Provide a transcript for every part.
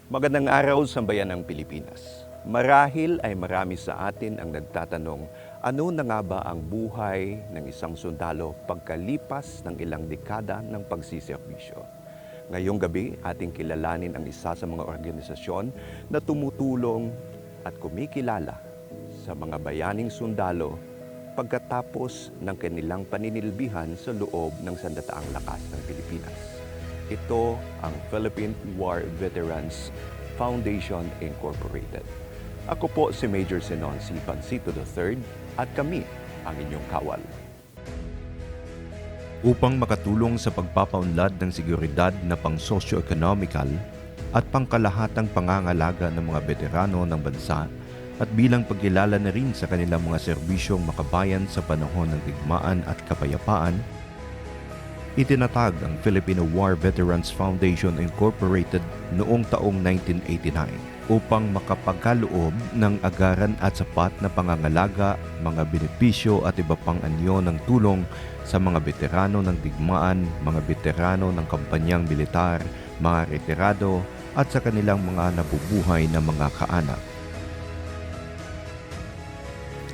Magandang araw sa bayan ng Pilipinas. Marahil ay marami sa atin ang nagtatanong, ano na nga ba ang buhay ng isang sundalo pagkalipas ng ilang dekada ng pagsiserbisyo? Ngayong gabi, ating kilalanin ang isa sa mga organisasyon na tumutulong at kumikilala sa mga bayaning sundalo pagkatapos ng kanilang paninilbihan sa loob ng sandataang lakas ng Pilipinas. Ito ang Philippine War Veterans Foundation Incorporated. Ako po si Major Senon C. Pancito III at kami ang inyong kawal. Upang makatulong sa pagpapaunlad ng seguridad na pang sosyo-ekonomikal at pangkalahatang pangangalaga ng mga veterano ng bansa at bilang pagkilala na rin sa kanilang mga serbisyong makabayan sa panahon ng digmaan at kapayapaan, itinatag ang Filipino War Veterans Foundation Incorporated noong taong 1989 upang makapagkaloob ng agaran at sapat na pangangalaga, mga benepisyo at iba pang anyo ng tulong sa mga veterano ng digmaan, mga veterano ng kampanyang militar, mga retirado at sa kanilang mga nabubuhay na mga kaanak.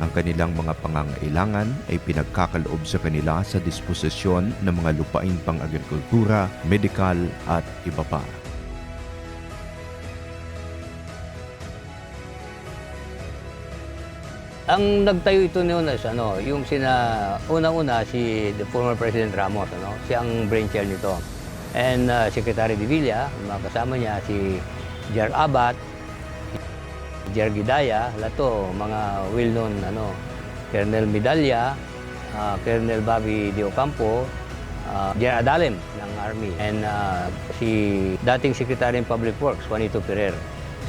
Ang kanilang mga pangangailangan ay pinagkakaloob sa kanila sa disposisyon ng mga lupaing pang-agrikultura, medikal at iba pa. Ang nagtayo ito noon is yung unang-una si the former President Ramos, siya ang brainchild nito. And Secretary de Villa, mga kasama niya si Jar Abat, Jer Gidaya, lato mga well-known Colonel Medalla, Colonel Bobby De Ocampo, Jer Adalem ng Army, and si dating Secretary ng Public Works, Juanito Ferrer.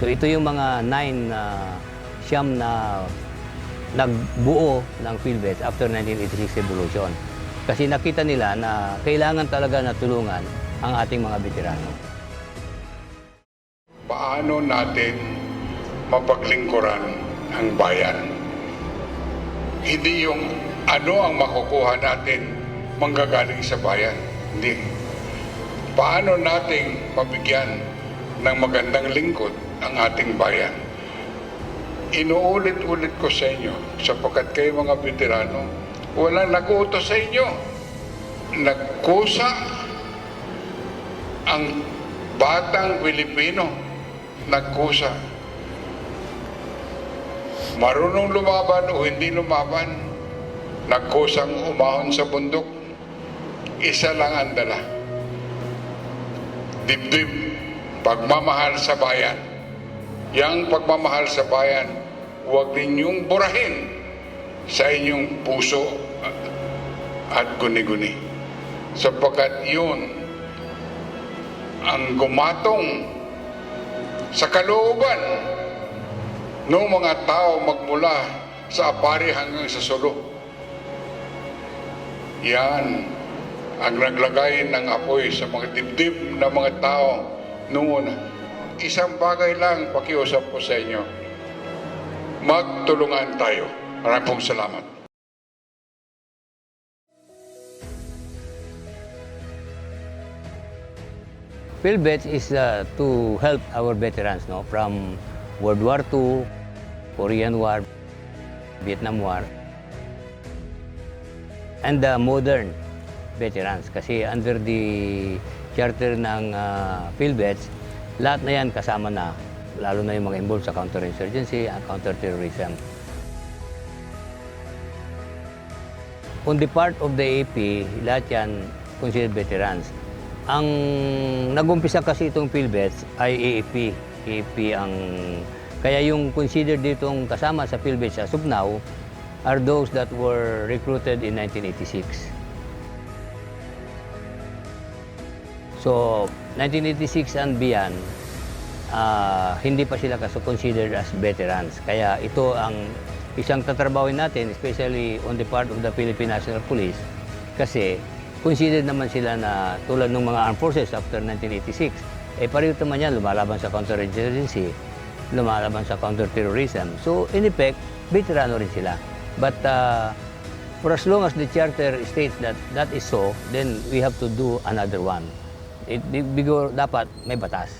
So ito yung mga siyam na nagbuo ng Filvets after 1986 Revolution. Kasi nakita nila na kailangan talaga na tulungan ang ating mga veterano. Paano natin mapaglingkuran ang bayan? Hindi yung ano ang makukuha natin manggagaling sa bayan. Hindi. Paano nating mabigyan ng magandang lingkod ang ating bayan? Inuulit-ulit ko sa inyo, sapagkat kayo mga veterano, walang nag-uutos sa inyo. Nagkusa ang batang Pilipino. Nagkusa. Marunong lumaban o hindi lumaban, nagkusang umahon sa bundok, isa lang ang dala. Dibdib, pagmamahal sa bayan. Yang pagmamahal sa bayan, huwag ninyong burahin sa inyong puso at guni-guni. Sapagkat yun ang gumatong sa kalooban ng mga tao magmula sa apari hanggang sa sulo. Yan ang naglagay ng apoy sa mga dibdib ng mga tao noon. Isang bagay lang pakiusap ko sa inyo. Magtulungan tayo. Maraming pong salamat. Filvets is to help our veterans from World War II, Korean War, Vietnam War, and the modern veterans. Kasi under the charter ng Filvets, lahat na yan kasama na, lalo na yung mga involved sa counterinsurgency and counterterrorism. On the part of the AP, lahat yan considered veterans. Ang nag-umpisa kasi itong Filvets ay AAP. AAP ang... Kaya yung considered ditong kasama sa Filvets as of now are those that were recruited in 1986. So, 1986 and beyond, hindi pa sila considered as veterans. Kaya ito ang isang tatrabawin natin, especially on the part of the Philippine National Police, kasi considered naman sila na tulad ng mga armed forces after 1986, pareho naman yan, lumalaban sa counterinsurgency, lumalaban sa counterterrorism. So, in effect, veterano rin sila. But for as long as the charter states that that is so, then we have to do another one. Dapat may batas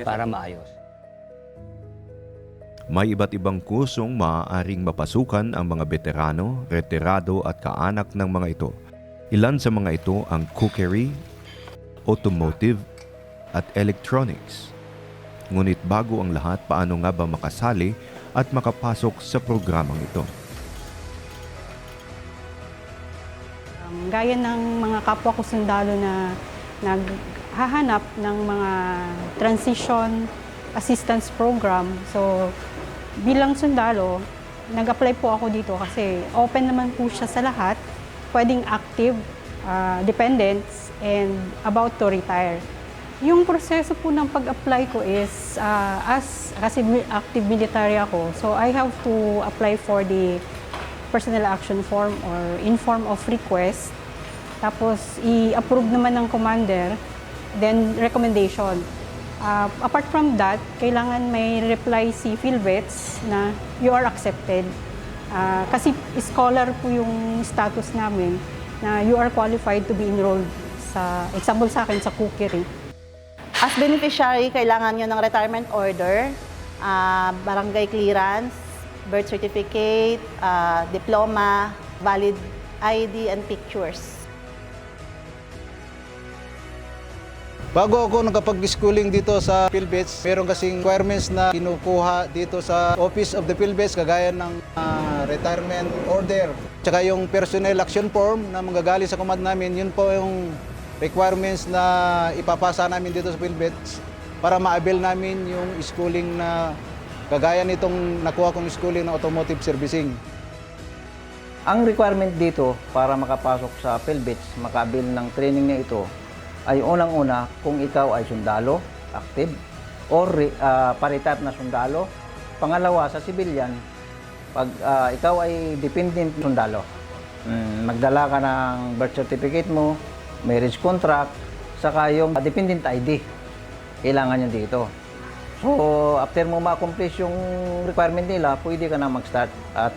para maayos. May iba't ibang kursong maaaring mapasukan ang mga beterano, retirado at kaanak ng mga ito. Ilan sa mga ito ang cookery, automotive at electronics. Ngunit bago ang lahat, paano nga ba makasali at makapasok sa programang ito? Gaya ng mga kapwa ko sundalo na naghahanap ng mga transition assistance program. So, bilang sundalo, nag-apply po ako dito kasi open naman po siya sa lahat. Pwedeng active, dependents, and about to retire. Yung proseso po ng pag-apply ko is, kasi active military ako, so I have to apply for the personal action form or in form of request. Tapos, i-approve naman ng commander, then recommendation. Apart from that, kailangan may reply si Filvets na you are accepted. Kasi scholar po yung status namin na you are qualified to be enrolled sa, example sa akin, sa cookery. As beneficiary, kailangan nyo ng retirement order, barangay clearance, birth certificate, diploma, valid ID, and pictures. Bago ako nakapag-schooling dito sa Filvets, meron kasing requirements na kinukuha dito sa Office of the Filvets, kagaya ng retirement order. Tsaka yung personnel action form na manggagaling sa command namin, yun po yung requirements na ipapasa namin dito sa Filvets para ma-avail namin yung schooling na kagaya nitong nakuha kong schooling na automotive servicing. Ang requirement dito para makapasok sa Filvets, maka-avail ng training na ito, ay unang-una kung ikaw ay sundalo, active, or pa-retire na sundalo. Pangalawa, sa civilian, pag ikaw ay dependent sundalo, magdala ka ng birth certificate mo, marriage contract, saka yung dependent ID, kailangan yan dito. So, after mo ma-accomplish yung requirement nila, pwede ka na mag-start at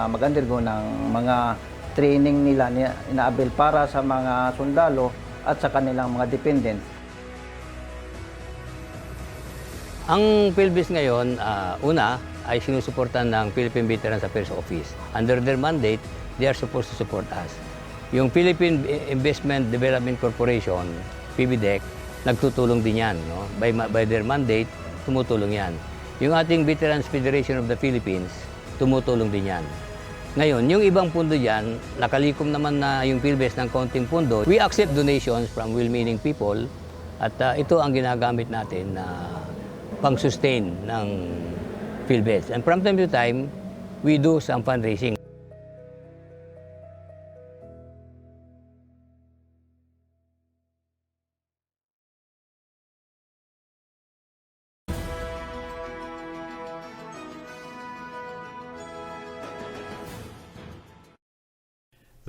mag-undergo ng mga training nila ina-avail para sa mga sundalo at sa kanilang mga dependent. Ang Filvets ngayon, una ay sinusuportan ng Philippine Veterans Affairs Office. Under their mandate, they are supposed to support us. Yung Philippine Investment Development Corporation, PBDEC, nagtutulong din yan. No? By their mandate, tumutulong yan. Yung ating Veterans Federation of the Philippines, tumutulong din yan. Ngayon, yung ibang pundo dyan, nakalikom naman na yung Filvets ng konting pundo. We accept donations from well-meaning people at ito ang ginagamit natin na pang-sustain ng Filvets. And from time to time, we do some fundraising.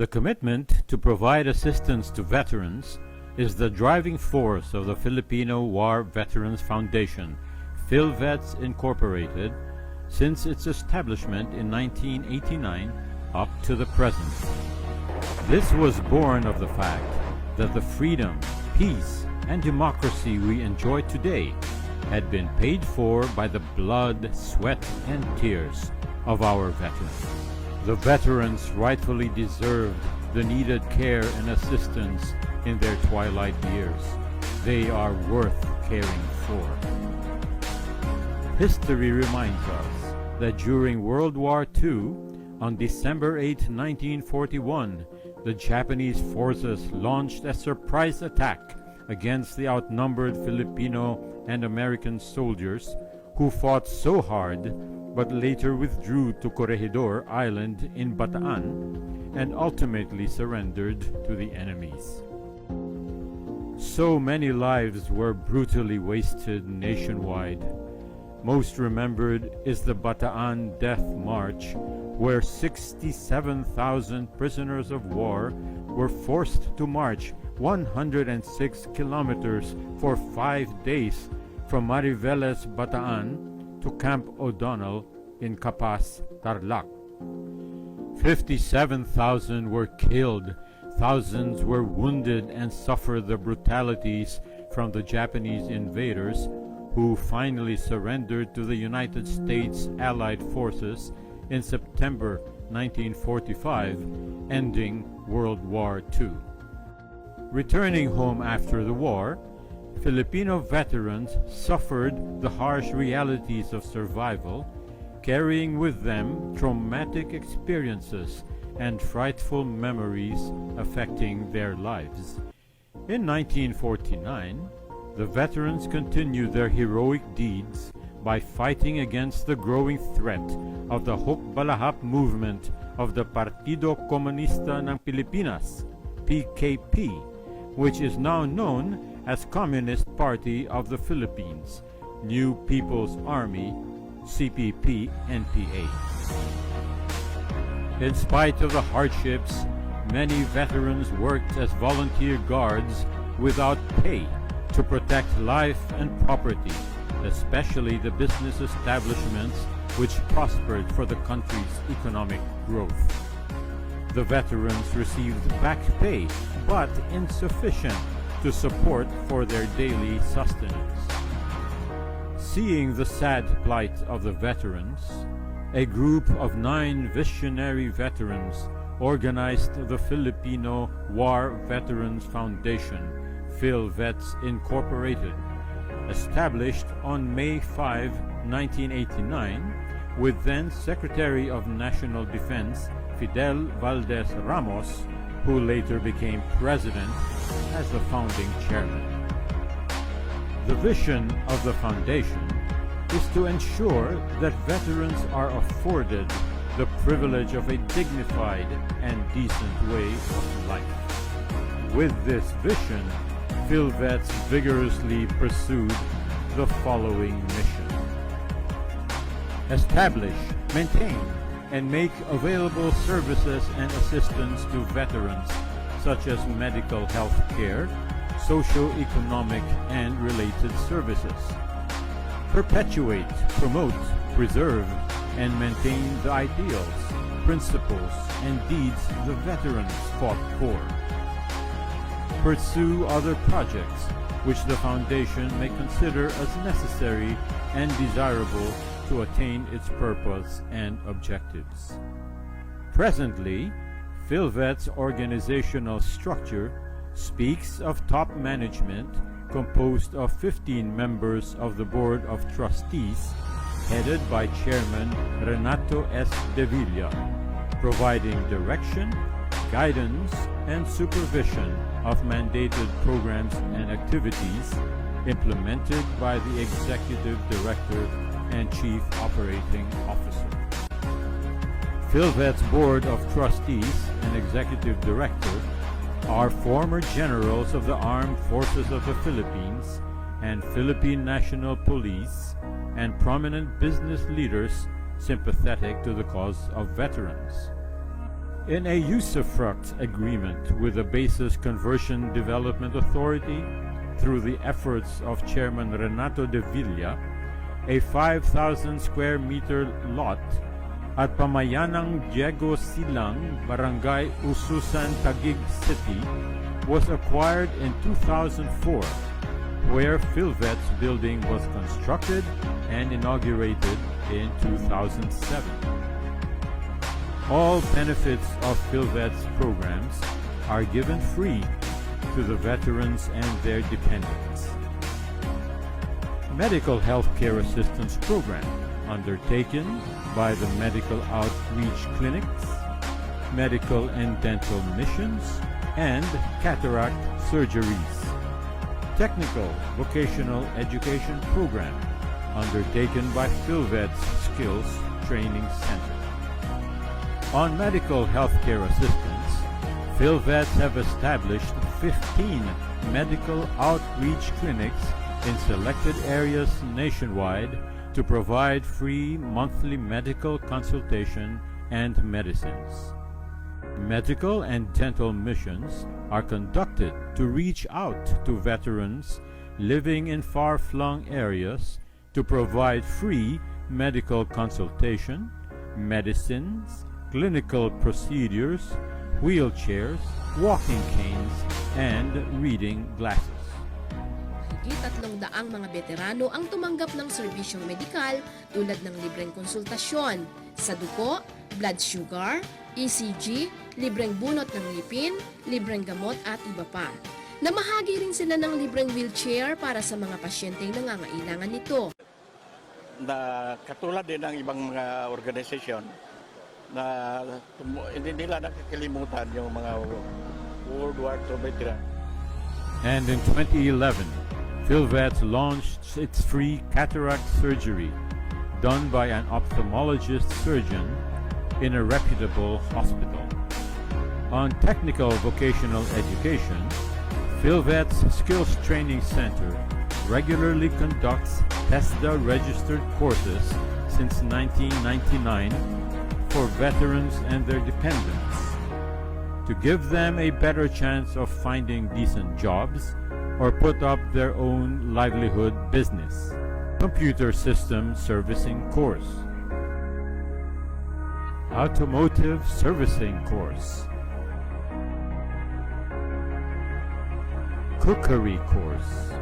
The commitment to provide assistance to veterans is the driving force of the Filipino War Veterans Foundation, Filvets Incorporated, since its establishment in 1989 up to the present. This was born of the fact that the freedom, peace, and democracy we enjoy today had been paid for by the blood, sweat, and tears of our veterans. The veterans rightfully deserved the needed care and assistance in their twilight years. They are worth caring for. History reminds us that during World War II, on December 8, 1941, the Japanese forces launched a surprise attack against the outnumbered Filipino and American soldiers who fought so hard but later withdrew to Corregidor Island in Bataan and ultimately surrendered to the enemies. So many lives were brutally wasted nationwide. Most remembered is the Bataan Death March, where 67,000 prisoners of war were forced to march 106 kilometers for 5 days from Mariveles, Bataan, to Camp O'Donnell in Capas, Tarlac. 57,000 were killed, thousands were wounded and suffered the brutalities from the Japanese invaders, who finally surrendered to the United States Allied Forces in September 1945, ending World War II. Returning home after the war, Filipino veterans suffered the harsh realities of survival, carrying with them traumatic experiences and frightful memories affecting their lives. In 1949, the veterans continued their heroic deeds by fighting against the growing threat of the Hukbalahap movement of the Partido Komunista ng Pilipinas, PKP, which is now known as Communist Party of the Philippines, New People's Army, CPP-NPA. In spite of the hardships, many veterans worked as volunteer guards without pay to protect life and property, especially the business establishments which prospered for the country's economic growth. The veterans received back pay, but insufficient to support for their daily sustenance. Seeing the sad plight of the veterans, a group of 9 visionary veterans organized the Filipino War Veterans Foundation, Filvets Incorporated, established on May 5, 1989, with then Secretary of National Defense Fidel Valdez Ramos, who later became president, as the founding chairman. The vision of the foundation is to ensure that veterans are afforded the privilege of a dignified and decent way of life. With this vision, Filvets vigorously pursued the following mission: establish, maintain, and make available services and assistance to veterans such as medical health care, socio-economic and related services. Perpetuate, promote, preserve, and maintain the ideals, principles, and deeds the veterans fought for. Pursue other projects which the Foundation may consider as necessary and desirable to attain its purpose and objectives. Presently, Filvets' organizational structure speaks of top management composed of 15 members of the Board of Trustees, headed by Chairman Renato S. De Villa, providing direction, guidance, and supervision of mandated programs and activities implemented by the Executive Director and Chief Operating Officer. Filvets' Board of Trustees and Executive Director are former generals of the Armed Forces of the Philippines and Philippine National Police and prominent business leaders sympathetic to the cause of veterans. In a usufruct agreement with the Basis Conversion Development Authority, through the efforts of Chairman Renato De Villa, a 5,000 square meter lot at Pamayanang Diego Silang, Barangay Ususan, Taguig City, was acquired in 2004, where Filvets building was constructed and inaugurated in 2007. All benefits of Filvets programs are given free to the veterans and their dependents. Medical health care assistance program undertaken by the medical outreach clinics, medical and dental missions, and cataract surgeries. Technical vocational education program undertaken by Filvets Skills Training Center. On medical healthcare assistance, Filvets have established 15 medical outreach clinics in selected areas nationwide to provide free monthly medical consultation and medicines. Medical and dental missions are conducted to reach out to veterans living in far-flung areas to provide free medical consultation, medicines, clinical procedures, wheelchairs, walking canes, and reading glasses. higit 300 mga veterano ang tumanggap ng serbisyong medikal tulad ng libreng konsultasyon sa dugo, blood sugar, ECG, libreng bunot ng ngipin, libreng gamot at iba pa. Namahagi rin sila ng libreng wheelchair para sa mga pasyenteng nangangailangan nito. Na katulad din ng ibang mga organisasyon na hindi nila nakakalimutan yung mga World War II veteran. And in 2011, Filvets launched its free cataract surgery done by an ophthalmologist surgeon in a reputable hospital. On technical vocational education, Filvets Skills Training Center regularly conducts TESDA-registered courses since 1999 for veterans and their dependents to give them a better chance of finding decent jobs or put up their own livelihood business. Computer System Servicing Course, Automotive Servicing Course, Cookery Course,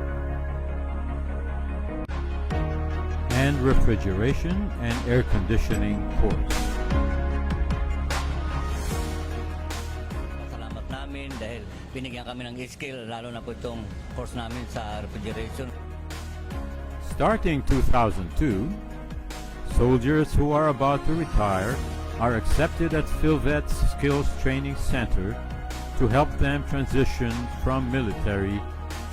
and Refrigeration and Air Conditioning Course. Salamat namin dahil binigyan kami ng skill, lalo na po itong course namin sa refrigeration. Starting 2002, soldiers who are about to retire are accepted at Filvets Skills Training Center to help them transition from military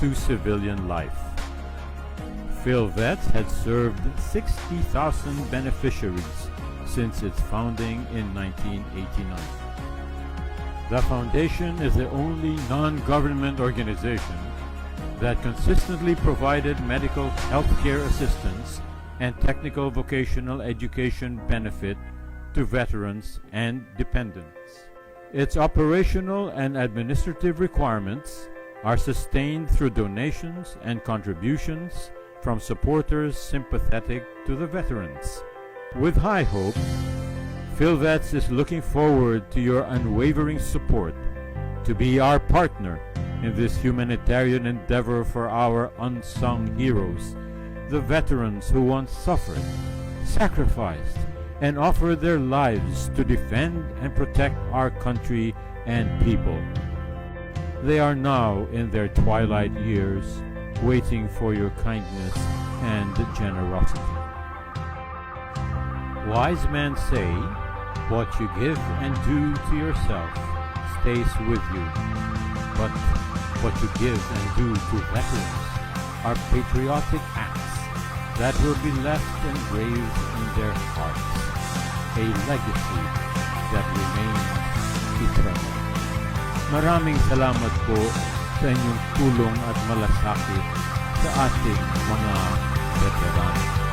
to civilian life. Filvets had served 60,000 beneficiaries since its founding in 1989. The foundation is the only non-government organization that consistently provided medical healthcare assistance and technical vocational education benefit to veterans and dependents. Its operational and administrative requirements are sustained through donations and contributions from supporters sympathetic to the veterans. With high hope, Filvets is looking forward to your unwavering support to be our partner in this humanitarian endeavor for our unsung heroes, the veterans who once suffered, sacrificed, and offered their lives to defend and protect our country and people. They are now in their twilight years, waiting for your kindness and generosity. Wise men say, what you give and do to yourself stays with you, but what you give and do to veterans are patriotic acts that will be left engraved in their hearts, a legacy that remains eternal. Maraming salamat po sa inyong tulong at malasakit sa ating mga veterano.